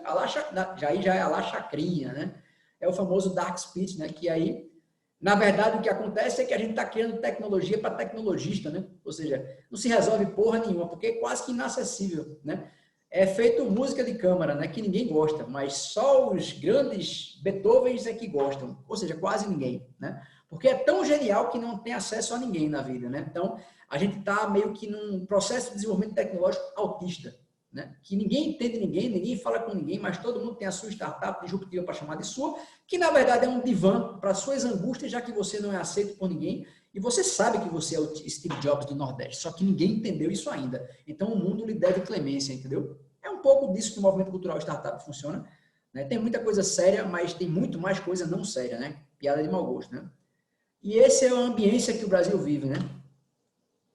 Já é a lá chacrinha, né? É o famoso dark speech, né? Que aí, na verdade, o que acontece é que a gente está criando tecnologia para tecnologista, né? Ou seja, não se resolve porra nenhuma, porque é quase que inacessível, né? É feito música de câmara, né? Que ninguém gosta, mas só os grandes Beethovens é que gostam, ou seja, quase ninguém, né? Porque é tão genial que não tem acesso a ninguém na vida, né? Então, a gente está meio que num processo de desenvolvimento tecnológico autista, né? Que ninguém entende ninguém, ninguém fala com ninguém, mas todo mundo tem a sua startup disruptiva para chamar de sua, que na verdade é um divã para suas angústias, já que você não é aceito por ninguém e você sabe que você é o Steve Jobs do Nordeste, só que ninguém entendeu isso ainda. Então, o mundo lhe deve clemência, entendeu? É um pouco disso que o movimento cultural startup funciona. Né? Tem muita coisa séria, mas tem muito mais coisa não séria, né? Piada de mau gosto, né? E esse é a ambiência que o Brasil vive, né?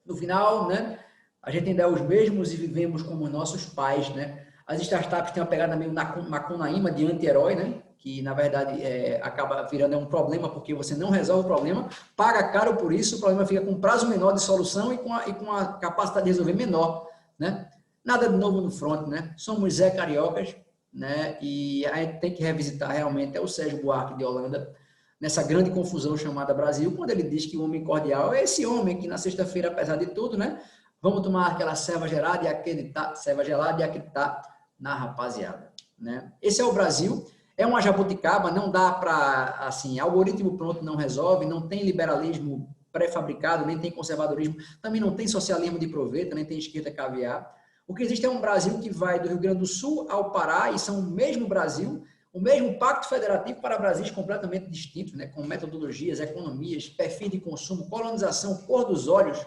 No final, né? A gente ainda é os mesmos e vivemos como nossos pais, né? As startups têm uma pegada meio Macunaíma de anti-herói, né? Que, na verdade, acaba virando um problema porque você não resolve o problema, paga caro por isso, o problema fica com um prazo menor de solução e com a capacidade de resolver menor, né? Nada de novo no front, né? Somos Zé Cariocas, né? E a gente tem que revisitar realmente o Sérgio Buarque de Holanda, nessa grande confusão chamada Brasil, quando ele diz que o homem cordial é esse homem que na sexta-feira, apesar de tudo, né? Vamos tomar aquela cerveja gelada e acreditar na rapaziada, né? Esse é o Brasil, é uma jabuticaba, não dá para, assim, algoritmo pronto não resolve, não tem liberalismo pré-fabricado, nem tem conservadorismo, também não tem socialismo de proveito, nem tem esquerda caviar. O que existe é um Brasil que vai do Rio Grande do Sul ao Pará, e são o mesmo Brasil, o mesmo pacto federativo para Brasis completamente distintos, né? Com metodologias, economias, perfil de consumo, colonização, cor dos olhos,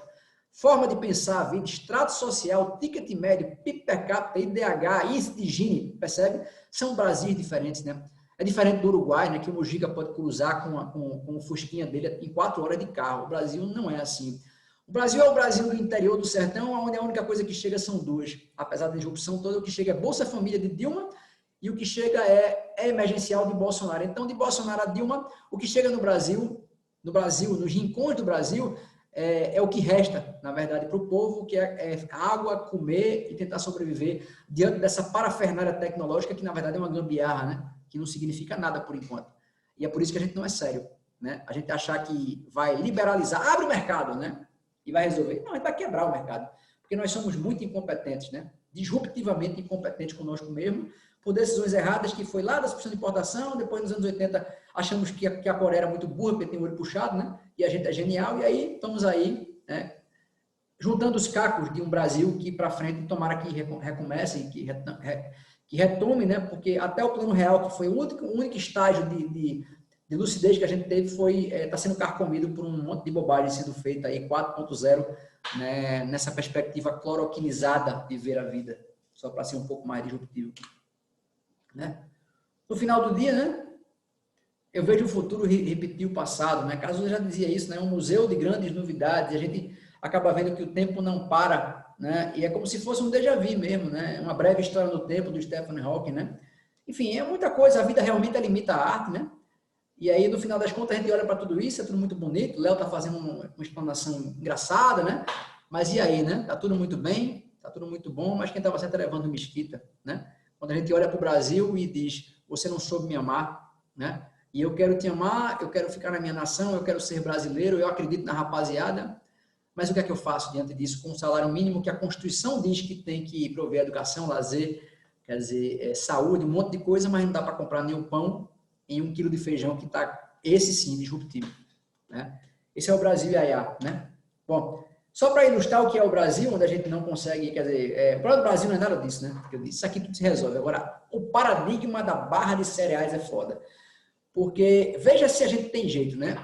forma de pensar a vida, extrato social, ticket médio, PIB per capita, IDH, índice de Gini, percebe? São Brasis diferentes, né? É diferente do Uruguai, né? Que o Mujica pode cruzar com o fusquinha dele em 4 horas de carro. O Brasil não é assim. O Brasil é o Brasil do interior do sertão, onde a única coisa que chega são duas. Apesar da disrupção toda, o que chega é Bolsa Família de Dilma e o que chega é emergencial de Bolsonaro. Então, de Bolsonaro a Dilma, o que chega no Brasil, nos rincões do Brasil, é o que resta, na verdade, para o povo, que é água, comer e tentar sobreviver diante dessa parafernália tecnológica, que na verdade é uma gambiarra, né? Que não significa nada por enquanto. E é por isso que a gente não é sério, né? A gente achar que vai liberalizar, abre o mercado, né? E vai resolver. Não, a gente vai quebrar o mercado, porque nós somos muito incompetentes, né? Disruptivamente incompetentes conosco mesmo, por decisões erradas, que foi lá da suspensão de importação, depois nos anos 80 achamos que a Coreia era muito burra, porque tem o olho puxado, né? E a gente é genial, e aí estamos aí, né? Juntando os cacos de um Brasil que para frente, tomara que recomece, que retome, né? Porque até o Plano Real, que foi o único estágio de lucidez que a gente teve, está sendo carcomido por um monte de bobagem sendo feita aí, 4.0, né? Nessa perspectiva cloroquinizada de ver a vida, só para ser um pouco mais disruptivo. Né? No final do dia, né, eu vejo o futuro repetir o passado, né? Caso eu já dizia isso, né? Um museu de grandes novidades, a gente acaba vendo que o tempo não para, né? E é como se fosse um déjà vu mesmo, né? Uma breve história no tempo do Stephen Hawking, né? Enfim, é muita coisa, a vida realmente limita a arte, né? E aí, no final das contas, a gente olha para tudo isso, é tudo muito bonito, o Léo tá fazendo uma explanação engraçada, né? Mas e aí, né? Tá tudo muito bem, tá tudo muito bom, mas quem estava sempre levando mesquita, né? Quando a gente olha para o Brasil e diz, você não soube me amar, né? E eu quero te amar, eu quero ficar na minha nação, eu quero ser brasileiro, eu acredito na rapaziada, mas o que é que eu faço diante disso com um salário mínimo que a Constituição diz que tem que prover educação, lazer, quer dizer, saúde, um monte de coisa, mas não dá para comprar nem o pão em 1 quilo de feijão que está, esse sim, disruptivo, né? Esse é o Brasil Iaiá, né? Bom, só para ilustrar o que é o Brasil, onde a gente não consegue, quer dizer, o problema do Brasil não é nada disso, né? Porque eu disse, isso aqui tudo se resolve. Agora, o paradigma da barra de cereais é foda. Porque, veja se a gente tem jeito, né?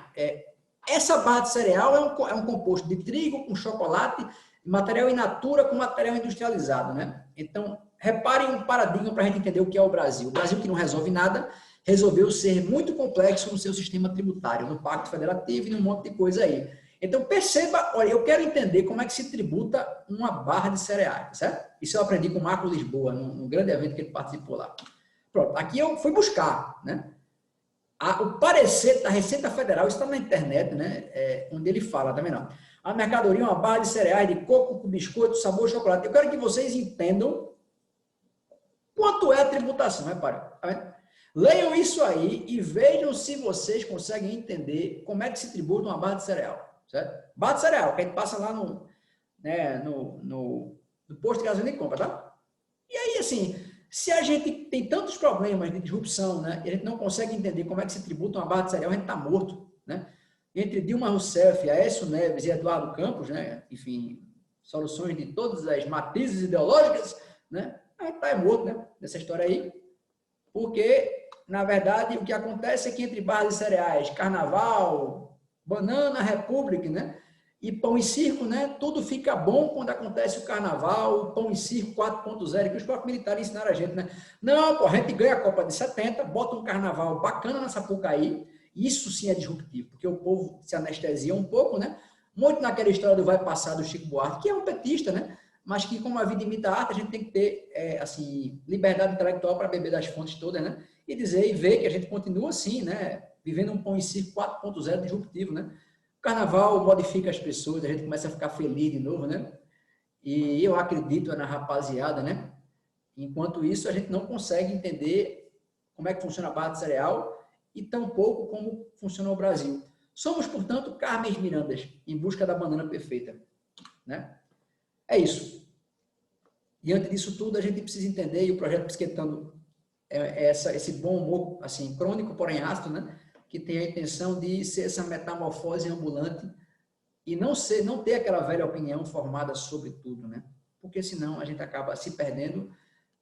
Essa barra de cereal é um composto de trigo com chocolate, material in natura com material industrializado, né? Então, reparem um paradigma para a gente entender o que é o Brasil. O Brasil que não resolve nada, resolveu ser muito complexo no seu sistema tributário, no Pacto Federativo e num monte de coisa aí. Então, perceba, olha, eu quero entender como é que se tributa uma barra de cereais, certo? Isso eu aprendi com o Marco Lisboa, num grande evento que ele participou lá. Pronto, aqui eu fui buscar, né? O parecer da Receita Federal, isso está na internet, né? Onde ele fala, também não. A mercadoria é uma barra de cereais de coco com biscoito, sabor chocolate. Eu quero que vocês entendam quanto é a tributação, repare. Tá vendo? Leiam isso aí e vejam se vocês conseguem entender como é que se tributa uma barra de cereal. Certo? Barra de cereal, que a gente passa lá no posto de gasolina e compra, tá? E aí, assim, se a gente tem tantos problemas de disrupção, né, e a gente não consegue entender como é que se tributa uma barra de cereal, a gente está morto, né? Entre Dilma Rousseff, Aécio Neves e Eduardo Campos, né, enfim, soluções de todas as matrizes ideológicas, né, a gente está morto, né, nessa história aí, porque, na verdade, o que acontece é que entre barras de cereais, carnaval, Banana Republic, né? E Pão e Circo, né? Tudo fica bom quando acontece o carnaval, o Pão e Circo 4.0, que os próprios militares ensinaram a gente, né? Não, pô, a gente ganha a Copa de 70, bota um carnaval bacana na Sapucaí, isso sim é disruptivo, porque o povo se anestesia um pouco, né? Muito naquela história do vai passar do Chico Buarque, que é um petista, né? Mas que, como a vida imita a arte, a gente tem que ter, assim, liberdade intelectual para beber das fontes todas, né? E dizer e ver que a gente continua assim, né? Vivendo um Pão e Circo 4.0 disruptivo, né? O carnaval modifica as pessoas, a gente começa a ficar feliz de novo, né? E eu acredito na rapaziada, né? Enquanto isso, a gente não consegue entender como é que funciona a barra de cereal e tampouco como funciona o Brasil. Somos, portanto, Carmen Mirandas, em busca da banana perfeita, né? É isso. Diante disso tudo, a gente precisa entender, e o projeto Psiquetando esse bom humor, assim, crônico, porém ácido, né? Que tem a intenção de ser essa metamorfose ambulante e não ter aquela velha opinião formada sobre tudo, né? Porque senão a gente acaba se perdendo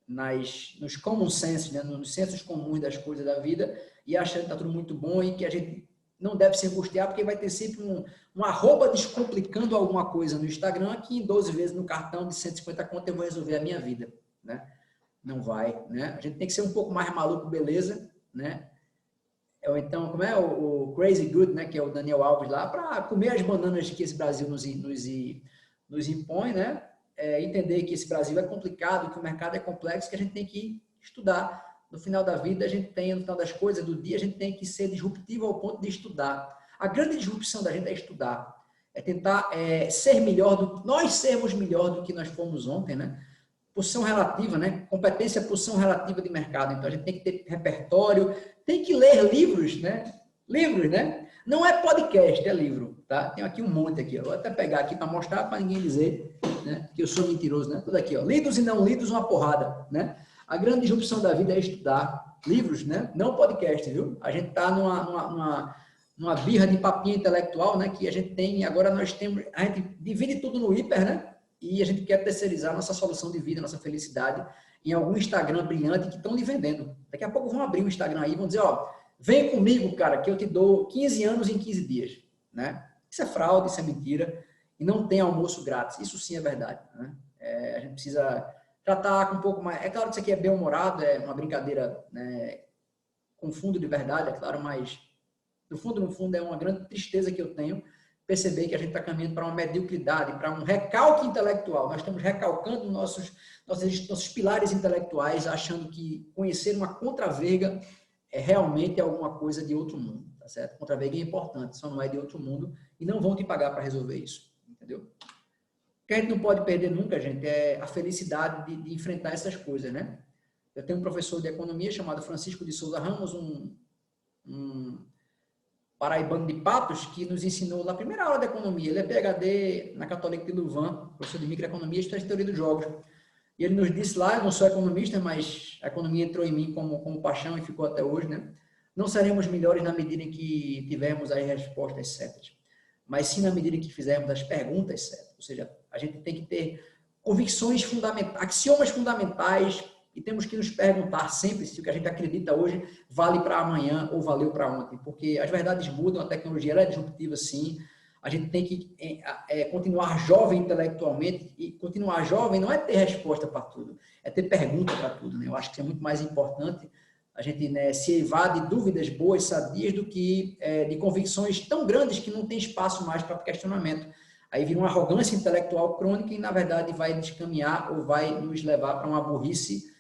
nos common sense, né? Nos sensos comuns das coisas da vida e achando que está tudo muito bom e que a gente não deve se angustiar porque vai ter sempre um arroba descomplicando alguma coisa no Instagram que em 12 vezes no cartão de 150 conto eu vou resolver a minha vida, né? Não vai, né? A gente tem que ser um pouco mais maluco, beleza, né? Ou então, como é o Crazy Good, né? Que é o Daniel Alves lá, para comer as bananas que esse Brasil nos impõe, né? Entender que esse Brasil é complicado, que o mercado é complexo, que a gente tem que estudar. No final da vida, a gente tem, no final das coisas, do dia, a gente tem que ser disruptivo ao ponto de estudar. A grande disrupção da gente é estudar. É tentar ser melhor, nós sermos melhor do que nós fomos ontem, né? Posição relativa, né? Competência, posição relativa de mercado. Então, a gente tem que ter repertório, tem que ler livros, né? Livros, né? Não é podcast, é livro, tá? Tem aqui um monte aqui, ó. Vou até pegar aqui para mostrar, para ninguém dizer, né, que eu sou mentiroso, né? Tudo aqui, ó. Lidos e não lidos, uma porrada, né? A grande disrupção da vida é estudar livros, né? Não podcast, viu? A gente tá numa birra de papinha intelectual, né? Que a gente tem, agora nós temos, a gente divide tudo no hiper, né? E a gente quer terceirizar nossa solução de vida, nossa felicidade em algum Instagram brilhante que estão lhe vendendo. Daqui a pouco vão abrir um Instagram aí e vão dizer, ó, vem comigo, cara, que eu te dou 15 anos em 15 dias, né? Isso é fraude, isso é mentira e não tem almoço grátis. Isso sim é verdade, né? A gente precisa tratar com um pouco mais... É claro que isso aqui é bem-humorado, é uma brincadeira, né, com fundo de verdade, é claro, mas no fundo é uma grande tristeza que eu tenho perceber que a gente está caminhando para uma mediocridade, para um recalque intelectual. Nós estamos recalcando nossos pilares intelectuais, achando que conhecer uma contraverga é realmente alguma coisa de outro mundo, tá certo? Contraverga é importante, só não é de outro mundo e não vão te pagar para resolver isso, entendeu? O que a gente não pode perder nunca, gente, é a felicidade de enfrentar essas coisas, né? Eu tenho um professor de economia chamado Francisco de Souza Ramos, um paraibano de Patos, que nos ensinou na primeira aula de economia. Ele é PhD na Católica de Louvain, professor de microeconomia e teoria dos jogos. E ele nos disse lá, eu não sou economista, mas a economia entrou em mim como paixão e ficou até hoje, né? Não seremos melhores na medida em que tivermos as respostas certas, mas sim na medida em que fizermos as perguntas certas. Ou seja, a gente tem que ter convicções fundamentais, axiomas fundamentais, e temos que nos perguntar sempre se o que a gente acredita hoje vale para amanhã ou valeu para ontem, porque as verdades mudam, a tecnologia ela é disruptiva sim, a gente tem que continuar jovem intelectualmente, e continuar jovem não é ter resposta para tudo, é ter pergunta para tudo, né? Eu acho que é muito mais importante a gente, né, se eivade de dúvidas boas, sadias, do que de convicções tão grandes que não tem espaço mais para questionamento. Aí vira uma arrogância intelectual crônica e, na verdade, vai descaminhar ou vai nos levar para uma burrice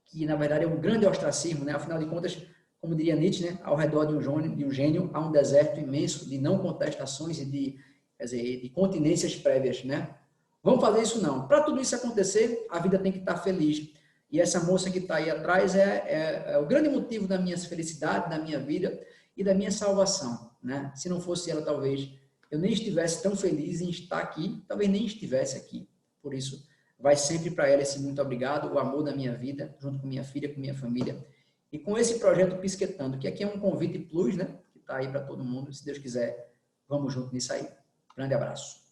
que, na verdade, é um grande ostracismo, né? Afinal de contas, como diria Nietzsche, né? Ao redor de um gênio há um deserto imenso de não contestações e de continências prévias, né? Vamos fazer isso não. Para tudo isso acontecer, a vida tem que estar feliz. E essa moça que está aí atrás é o grande motivo da minha felicidade, da minha vida e da minha salvação, né? Se não fosse ela, talvez eu nem estivesse tão feliz em estar aqui, talvez nem estivesse aqui. Por isso, vai sempre para ela esse muito obrigado, o amor da minha vida, junto com minha filha, com minha família. E com esse projeto Pisquetando, que aqui é um convite plus, né? Que está aí para todo mundo. Se Deus quiser, vamos junto nisso aí. Grande abraço.